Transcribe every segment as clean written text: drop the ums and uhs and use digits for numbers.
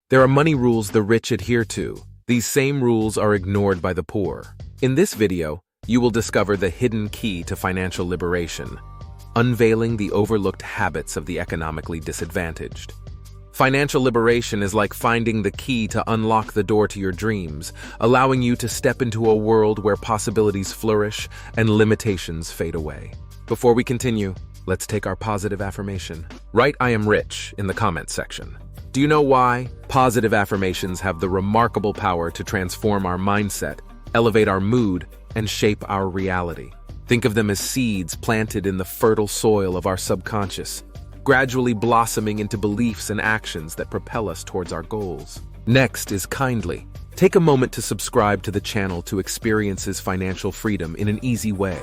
There are money rules the rich adhere to. These same rules are ignored by the poor. In this video, you will discover the hidden key to financial liberation, unveiling the overlooked habits of the economically disadvantaged. Financial liberation is like finding the key to unlock the door to your dreams, allowing you to step into a world where possibilities flourish and limitations fade away. Before we continue, let's take our positive affirmation. Write "I am rich" in the comments section. Do you know why? Positive affirmations have the remarkable power to transform our mindset, elevate our mood, and shape our reality. Think of them as seeds planted in the fertile soil of our subconscious, gradually blossoming into beliefs and actions that propel us towards our goals. Next is kindly. Take a moment to subscribe to the channel to experience financial freedom in an easy way.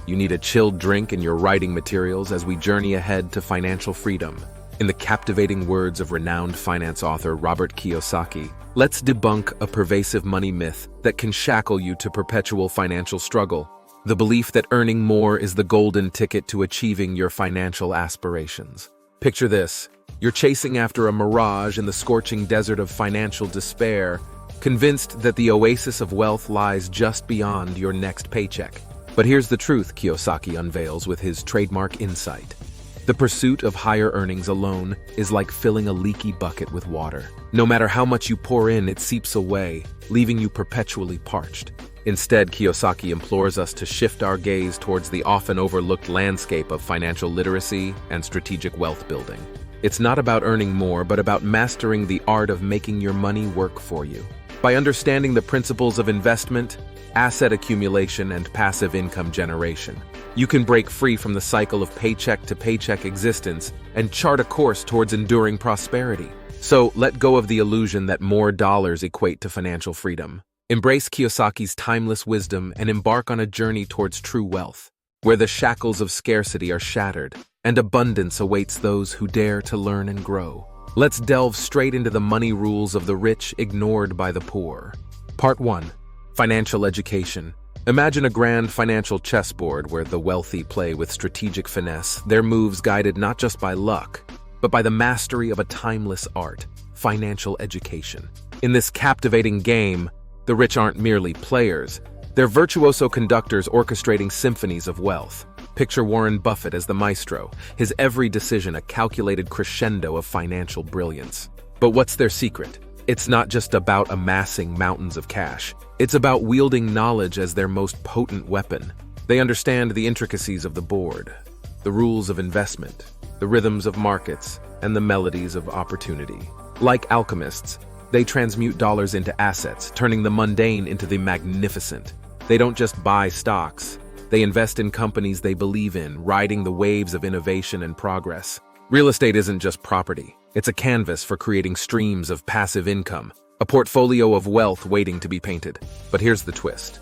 You need a chilled drink and your writing materials as we journey ahead to financial freedom. In the captivating words of renowned finance author Robert Kiyosaki, let's debunk a pervasive money myth that can shackle you to perpetual financial struggle. The belief that earning more is the golden ticket to achieving your financial aspirations. Picture this: you're chasing after a mirage in the scorching desert of financial despair, convinced that the oasis of wealth lies just beyond your next paycheck. But here's the truth Kiyosaki unveils with his trademark insight. The pursuit of higher earnings alone is like filling a leaky bucket with water. No matter how much you pour in, it seeps away, leaving you perpetually parched. Instead, Kiyosaki implores us to shift our gaze towards the often overlooked landscape of financial literacy and strategic wealth building. It's not about earning more, but about mastering the art of making your money work for you. By understanding the principles of investment, asset accumulation, and passive income generation, you can break free from the cycle of paycheck to paycheck existence and chart a course towards enduring prosperity. So, let go of the illusion that more dollars equate to financial freedom. Embrace Kiyosaki's timeless wisdom and embark on a journey towards true wealth, where the shackles of scarcity are shattered and abundance awaits those who dare to learn and grow. Let's delve straight into the money rules of the rich ignored by the poor. Part 1. Financial education. Imagine a grand financial chessboard where the wealthy play with strategic finesse, their moves guided not just by luck, but by the mastery of a timeless art, financial education. In this captivating game, the rich aren't merely players, they're virtuoso conductors orchestrating symphonies of wealth. Picture Warren Buffett as the maestro, his every decision a calculated crescendo of financial brilliance. But what's their secret? It's not just about amassing mountains of cash. It's about wielding knowledge as their most potent weapon. They understand the intricacies of the board, the rules of investment, the rhythms of markets, and the melodies of opportunity. Like alchemists, they transmute dollars into assets, turning the mundane into the magnificent. They don't just buy stocks. They invest in companies they believe in, riding the waves of innovation and progress. Real estate isn't just property. It's a canvas for creating streams of passive income, a portfolio of wealth waiting to be painted. But here's the twist.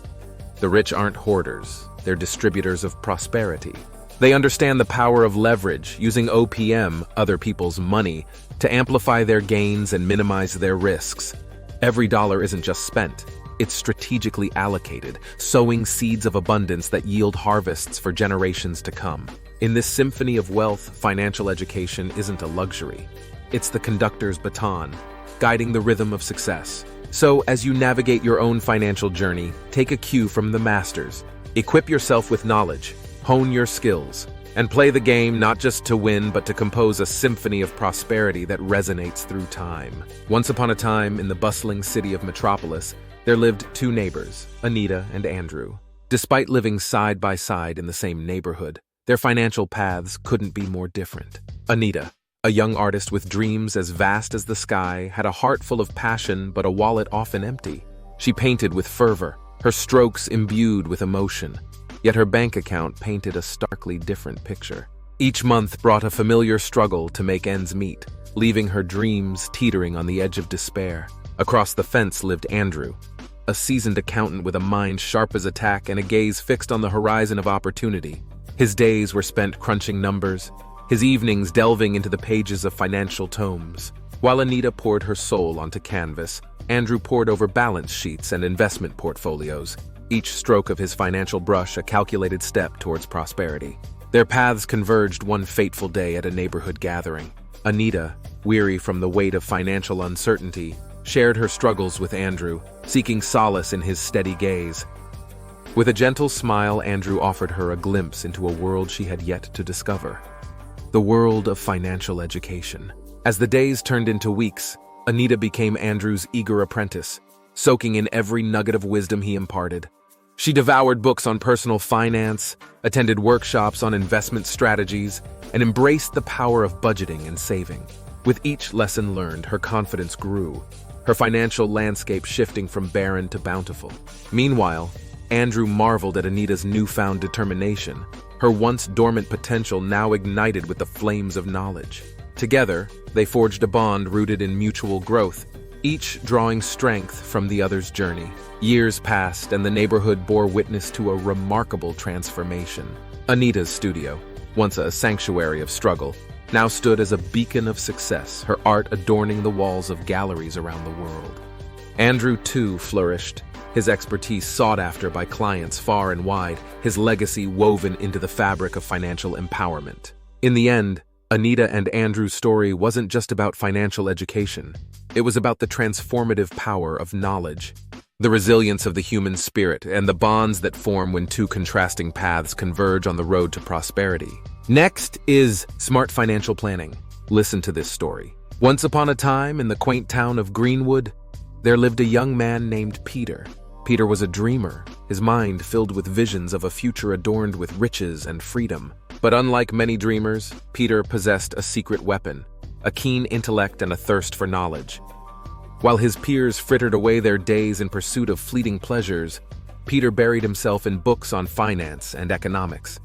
The rich aren't hoarders. They're distributors of prosperity. They understand the power of leverage, using OPM, other people's money, to amplify their gains and minimize their risks. Every dollar isn't just spent. It's strategically allocated, sowing seeds of abundance that yield harvests for generations to come. In this symphony of wealth, financial education isn't a luxury. It's the conductor's baton, guiding the rhythm of success. So, as you navigate your own financial journey, take a cue from the masters. Equip yourself with knowledge, hone your skills, and play the game not just to win, but to compose a symphony of prosperity that resonates through time. Once upon a time, in the bustling city of Metropolis, there lived two neighbors, Anita and Andrew. Despite living side by side in the same neighborhood, their financial paths couldn't be more different. Anita, a young artist with dreams as vast as the sky, had a heart full of passion but a wallet often empty. She painted with fervor, her strokes imbued with emotion, yet her bank account painted a starkly different picture. Each month brought a familiar struggle to make ends meet, leaving her dreams teetering on the edge of despair. Across the fence lived Andrew, a seasoned accountant with a mind sharp as a tack and a gaze fixed on the horizon of opportunity. His days were spent crunching numbers, his evenings delving into the pages of financial tomes. While Anita poured her soul onto canvas, Andrew pored over balance sheets and investment portfolios, each stroke of his financial brush a calculated step towards prosperity. Their paths converged one fateful day at a neighborhood gathering. Anita, weary from the weight of financial uncertainty, shared her struggles with Andrew, seeking solace in his steady gaze. With a gentle smile, Andrew offered her a glimpse into a world she had yet to discover. The world of financial education. As the days turned into weeks, Anita became Andrew's eager apprentice, soaking in every nugget of wisdom he imparted. She devoured books on personal finance, attended workshops on investment strategies, and embraced the power of budgeting and saving. With each lesson learned, her confidence grew, her financial landscape shifting from barren to bountiful. Meanwhile, Andrew marveled at Anita's newfound determination, her once dormant potential now ignited with the flames of knowledge. Together, they forged a bond rooted in mutual growth, each drawing strength from the other's journey. Years passed, and the neighborhood bore witness to a remarkable transformation. Anita's studio, once a sanctuary of struggle, now stood as a beacon of success, her art adorning the walls of galleries around the world. Andrew, too, flourished, his expertise sought after by clients far and wide, his legacy woven into the fabric of financial empowerment. In the end, Anita and Andrew's story wasn't just about financial education. It was about the transformative power of knowledge, the resilience of the human spirit, and the bonds that form when two contrasting paths converge on the road to prosperity. Next is smart financial planning. Listen to this story. Once upon a time, in the quaint town of Greenwood, there lived a young man named Peter. Peter was a dreamer, his mind filled with visions of a future adorned with riches and freedom. But unlike many dreamers, Peter possessed a secret weapon, a keen intellect and a thirst for knowledge. While his peers frittered away their days in pursuit of fleeting pleasures, Peter buried himself in books on finance and economics.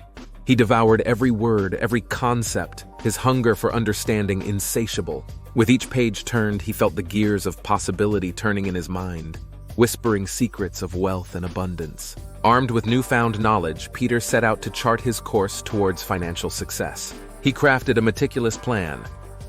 He devoured every word, every concept, his hunger for understanding insatiable. With each page turned, he felt the gears of possibility turning in his mind, whispering secrets of wealth and abundance. Armed with newfound knowledge, Peter set out to chart his course towards financial success. He crafted a meticulous plan,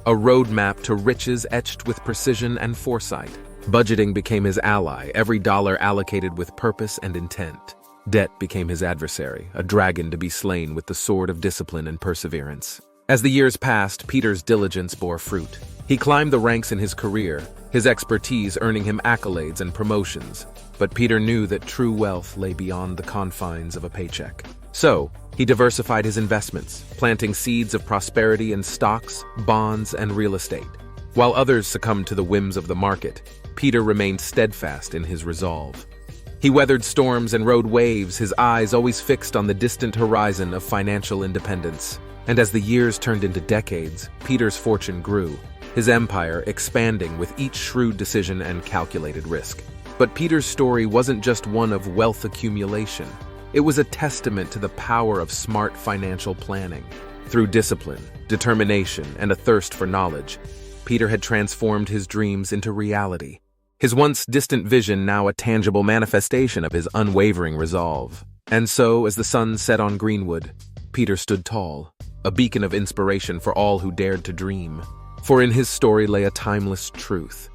a roadmap to riches etched with precision and foresight. Budgeting became his ally, every dollar allocated with purpose and intent. Debt became his adversary, a dragon to be slain with the sword of discipline and perseverance. As the years passed, Peter's diligence bore fruit. He climbed the ranks in his career, his expertise earning him accolades and promotions. But Peter knew that true wealth lay beyond the confines of a paycheck. So, he diversified his investments, planting seeds of prosperity in stocks, bonds, and real estate. While others succumbed to the whims of the market, Peter remained steadfast in his resolve. He weathered storms and rode waves, his eyes always fixed on the distant horizon of financial independence. And as the years turned into decades, Peter's fortune grew, his empire expanding with each shrewd decision and calculated risk. But Peter's story wasn't just one of wealth accumulation. It was a testament to the power of smart financial planning. Through discipline, determination, and a thirst for knowledge, Peter had transformed his dreams into reality. His once distant vision now a tangible manifestation of his unwavering resolve. And so, as the sun set on Greenwood, Peter stood tall, a beacon of inspiration for all who dared to dream. For in his story lay a timeless truth,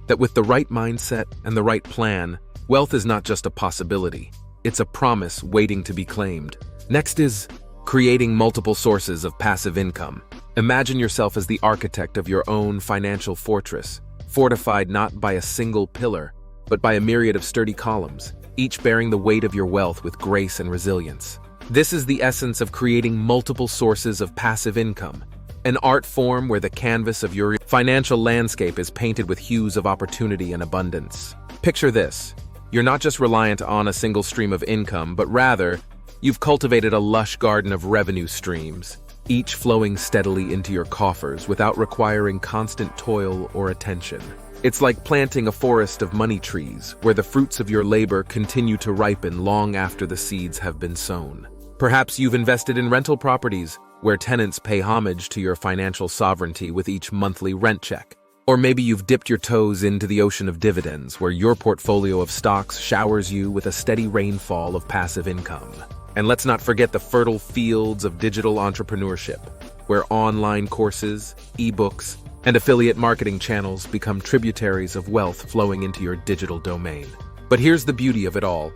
that with the right mindset and the right plan, wealth is not just a possibility, it's a promise waiting to be claimed. Next is creating multiple sources of passive income. Imagine yourself as the architect of your own financial fortress, fortified not by a single pillar, but by a myriad of sturdy columns, each bearing the weight of your wealth with grace and resilience. This is the essence of creating multiple sources of passive income, an art form where the canvas of your financial landscape is painted with hues of opportunity and abundance. Picture this. You're not just reliant on a single stream of income, but rather, you've cultivated a lush garden of revenue streams, each flowing steadily into your coffers without requiring constant toil or attention. It's like planting a forest of money trees, where the fruits of your labor continue to ripen long after the seeds have been sown. Perhaps you've invested in rental properties, where tenants pay homage to your financial sovereignty with each monthly rent check. Or maybe you've dipped your toes into the ocean of dividends, where your portfolio of stocks showers you with a steady rainfall of passive income. And let's not forget the fertile fields of digital entrepreneurship, where online courses, ebooks, and affiliate marketing channels become tributaries of wealth flowing into your digital domain. But here's the beauty of it all.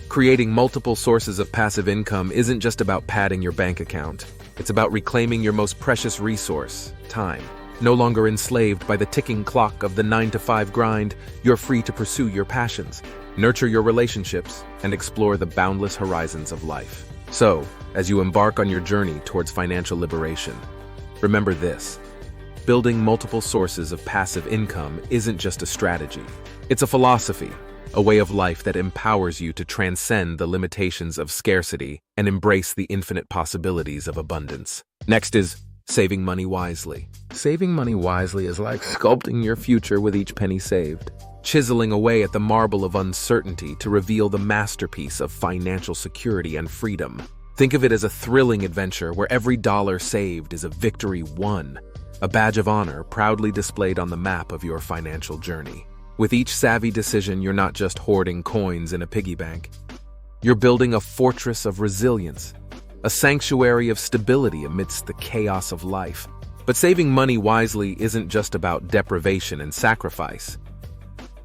Creating multiple sources of passive income isn't just about padding your bank account. It's about reclaiming your most precious resource, time. No longer enslaved by the ticking clock of the 9-to-5 grind, you're free to pursue your passions, nurture your relationships, and explore the boundless horizons of life. So, as you embark on your journey towards financial liberation, remember this: building multiple sources of passive income isn't just a strategy. It's a philosophy, a way of life that empowers you to transcend the limitations of scarcity and embrace the infinite possibilities of abundance. Next is saving money wisely. Saving money wisely is like sculpting your future with each penny saved, chiseling away at the marble of uncertainty to reveal the masterpiece of financial security and freedom. Think of it as a thrilling adventure where every dollar saved is a victory won, a badge of honor proudly displayed on the map of your financial journey. With each savvy decision, you're not just hoarding coins in a piggy bank. You're building a fortress of resilience, a sanctuary of stability amidst the chaos of life. But saving money wisely isn't just about deprivation and sacrifice.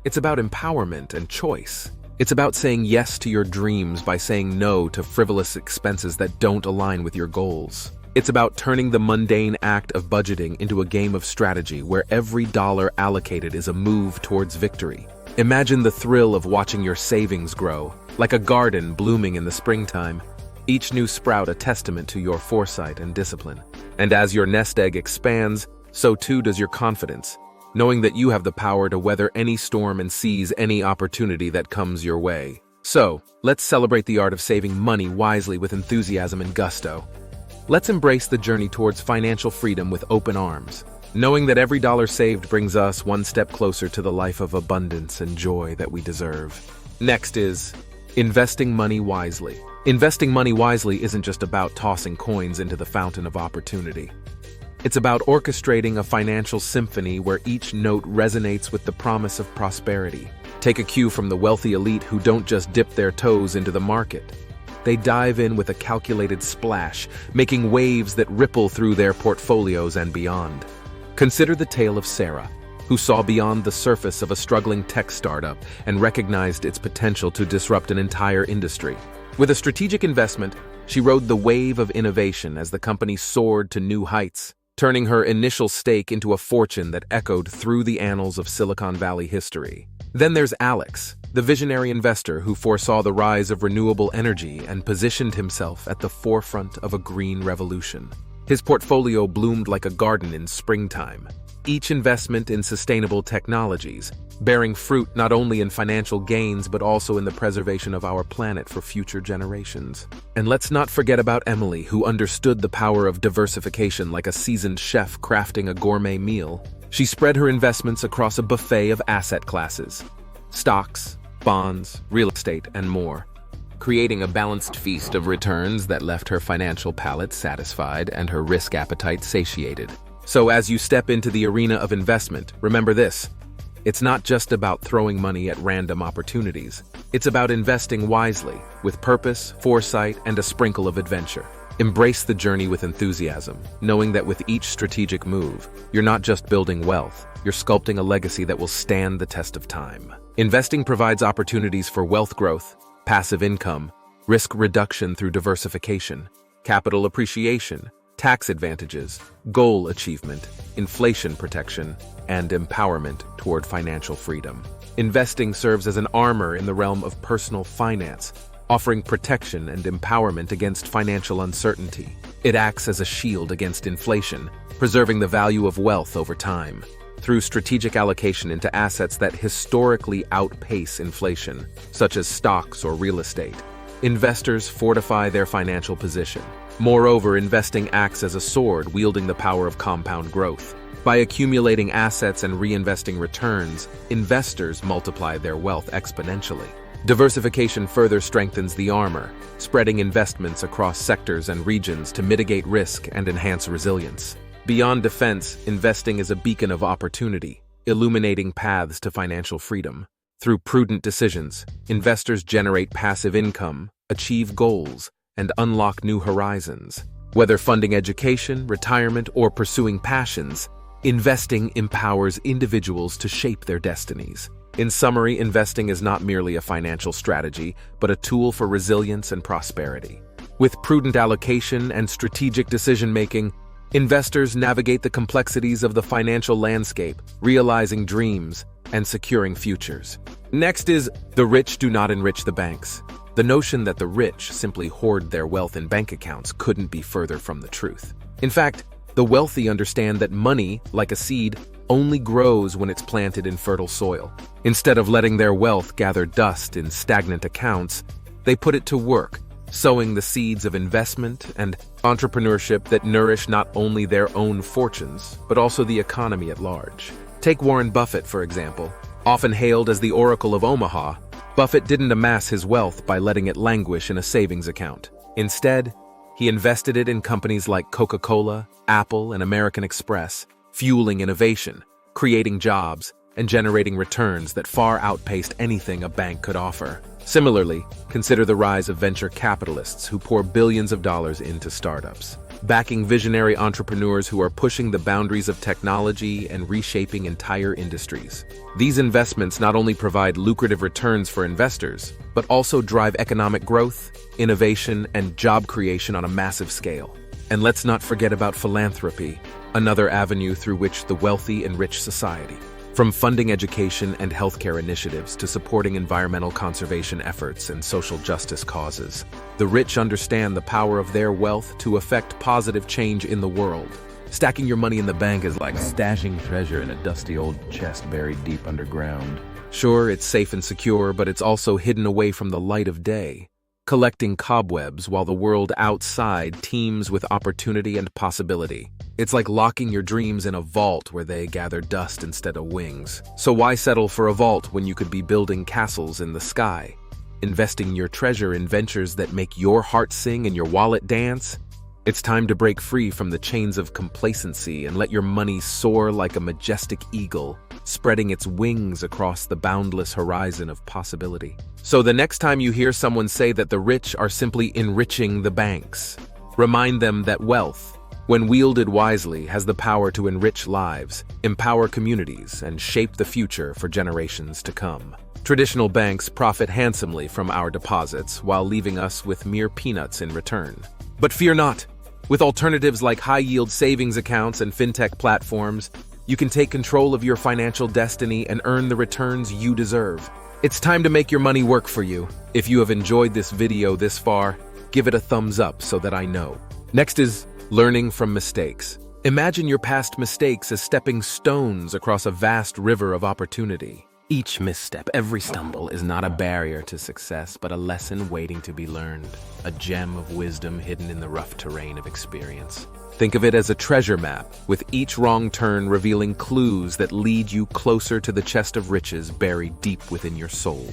It's about empowerment and choice. It's about saying yes to your dreams by saying no to frivolous expenses that don't align with your goals. It's about turning the mundane act of budgeting into a game of strategy where every dollar allocated is a move towards victory. Imagine the thrill of watching your savings grow, like a garden blooming in the springtime. Each new sprout a testament to your foresight and discipline. And as your nest egg expands, so too does your confidence, knowing that you have the power to weather any storm and seize any opportunity that comes your way. So, let's celebrate the art of saving money wisely with enthusiasm and gusto. Let's embrace the journey towards financial freedom with open arms, knowing that every dollar saved brings us one step closer to the life of abundance and joy that we deserve. Next is investing money wisely. Investing money wisely isn't just about tossing coins into the fountain of opportunity. It's about orchestrating a financial symphony where each note resonates with the promise of prosperity. Take a cue from the wealthy elite who don't just dip their toes into the market. They dive in with a calculated splash, making waves that ripple through their portfolios and beyond. Consider the tale of Sarah, who saw beyond the surface of a struggling tech startup and recognized its potential to disrupt an entire industry. With a strategic investment, she rode the wave of innovation as the company soared to new heights, turning her initial stake into a fortune that echoed through the annals of Silicon Valley history. Then there's Alex, the visionary investor who foresaw the rise of renewable energy and positioned himself at the forefront of a green revolution. His portfolio bloomed like a garden in springtime, each investment in sustainable technologies, bearing fruit not only in financial gains but also in the preservation of our planet for future generations. And let's not forget about Emily, who understood the power of diversification like a seasoned chef crafting a gourmet meal. She spread her investments across a buffet of asset classes: stocks, bonds, real estate, and more, creating a balanced feast of returns that left her financial palate satisfied and her risk appetite satiated. So as you step into the arena of investment, remember this: it's not just about throwing money at random opportunities. It's about investing wisely, with purpose, foresight, and a sprinkle of adventure. Embrace the journey with enthusiasm, knowing that with each strategic move, you're not just building wealth, you're sculpting a legacy that will stand the test of time. Investing provides opportunities for wealth growth, passive income, risk reduction through diversification, capital appreciation, tax advantages, goal achievement, inflation protection, and empowerment toward financial freedom. Investing serves as an armor in the realm of personal finance, offering protection and empowerment against financial uncertainty. It acts as a shield against inflation, preserving the value of wealth over time. Through strategic allocation into assets that historically outpace inflation, such as stocks or real estate, investors fortify their financial position. Moreover, investing acts as a sword wielding the power of compound growth. By accumulating assets and reinvesting returns, investors multiply their wealth exponentially. Diversification further strengthens the armor, spreading investments across sectors and regions to mitigate risk and enhance resilience. Beyond defense, investing is a beacon of opportunity, illuminating paths to financial freedom. Through prudent decisions, investors generate passive income, achieve goals, and unlock new horizons. Whether funding education, retirement, or pursuing passions, investing empowers individuals to shape their destinies. In summary, investing is not merely a financial strategy, but a tool for resilience and prosperity. With prudent allocation and strategic decision-making, Investors navigate the complexities of the financial landscape, realizing dreams and securing futures. Next is, the rich do not enrich the banks. The notion that the rich simply hoard their wealth in bank accounts couldn't be further from the truth. In fact, the wealthy understand that money, like a seed, only grows when it's planted in fertile soil. Instead of letting their wealth gather dust in stagnant accounts, they put it to work, sowing the seeds of investment and entrepreneurship that nourish not only their own fortunes, but also the economy at large. Take Warren Buffett, for example. Often hailed as the Oracle of Omaha, Buffett didn't amass his wealth by letting it languish in a savings account. Instead, he invested it in companies like Coca-Cola, Apple, and American Express, fueling innovation, creating jobs, and generating returns that far outpaced anything a bank could offer. Similarly, consider the rise of venture capitalists who pour billions of dollars into startups, backing visionary entrepreneurs who are pushing the boundaries of technology and reshaping entire industries. These investments not only provide lucrative returns for investors, but also drive economic growth, innovation, and job creation on a massive scale. And let's not forget about philanthropy, another avenue through which the wealthy enrich society. From funding education and healthcare initiatives to supporting environmental conservation efforts and social justice causes, the rich understand the power of their wealth to effect positive change in the world. Stacking your money in the bank is like stashing treasure in a dusty old chest buried deep underground. Sure, it's safe and secure, but it's also hidden away from the light of day, collecting cobwebs while the world outside teems with opportunity and possibility. It's like locking your dreams in a vault where they gather dust instead of wings. So why settle for a vault when you could be building castles in the sky? Investing your treasure in ventures that make your heart sing and your wallet dance? It's time to break free from the chains of complacency and let your money soar like a majestic eagle, spreading its wings across the boundless horizon of possibility. So the next time you hear someone say that the rich are simply enriching the banks, remind them that wealth, when wielded wisely, has the power to enrich lives, empower communities, and shape the future for generations to come. Traditional banks profit handsomely from our deposits while leaving us with mere peanuts in return. But fear not. With alternatives like high-yield savings accounts and fintech platforms, you can take control of your financial destiny and earn the returns you deserve. It's time to make your money work for you. If you have enjoyed this video this far, give it a thumbs up so that I know. Next is learning from mistakes. Imagine your past mistakes as stepping stones across a vast river of opportunity. Each misstep, every stumble, is not a barrier to success, but a lesson waiting to be learned, a gem of wisdom hidden in the rough terrain of experience. Think of it as a treasure map, with each wrong turn revealing clues that lead you closer to the chest of riches buried deep within your soul.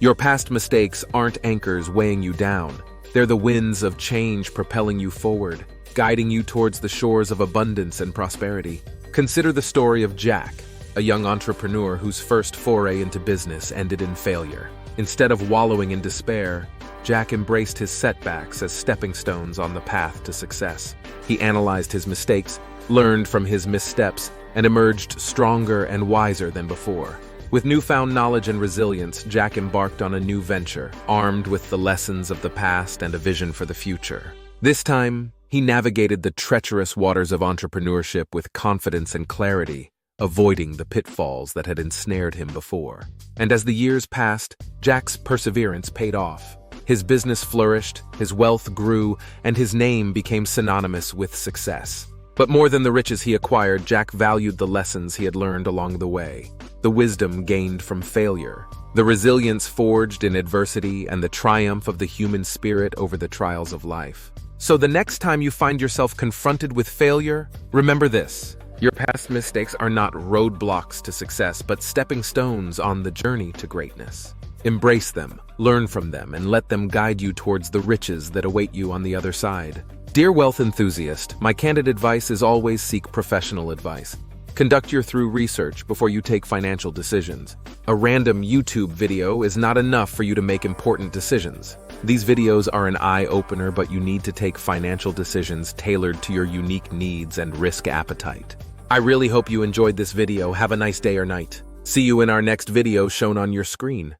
Your past mistakes aren't anchors weighing you down. They're the winds of change propelling you forward, guiding you towards the shores of abundance and prosperity. Consider the story of Jack, a young entrepreneur whose first foray into business ended in failure. Instead of wallowing in despair, Jack embraced his setbacks as stepping stones on the path to success. He analyzed his mistakes, learned from his missteps, and emerged stronger and wiser than before. With newfound knowledge and resilience, Jack embarked on a new venture, armed with the lessons of the past and a vision for the future. This time, he navigated the treacherous waters of entrepreneurship with confidence and clarity, avoiding the pitfalls that had ensnared him before. And as the years passed, Jack's perseverance paid off. His business flourished, his wealth grew, and his name became synonymous with success. But more than the riches he acquired, Jack valued the lessons he had learned along the way, the wisdom gained from failure, the resilience forged in adversity, and the triumph of the human spirit over the trials of life. So the next time you find yourself confronted with failure, remember this. Your past mistakes are not roadblocks to success, but stepping stones on the journey to greatness. Embrace them, learn from them, and let them guide you towards the riches that await you on the other side. Dear wealth enthusiast, my candid advice is always seek professional advice. Conduct your thorough research before you take financial decisions. A random YouTube video is not enough for you to make important decisions. These videos are an eye-opener, but you need to take financial decisions tailored to your unique needs and risk appetite. I really hope you enjoyed this video. Have a nice day or night. See you in our next video shown on your screen.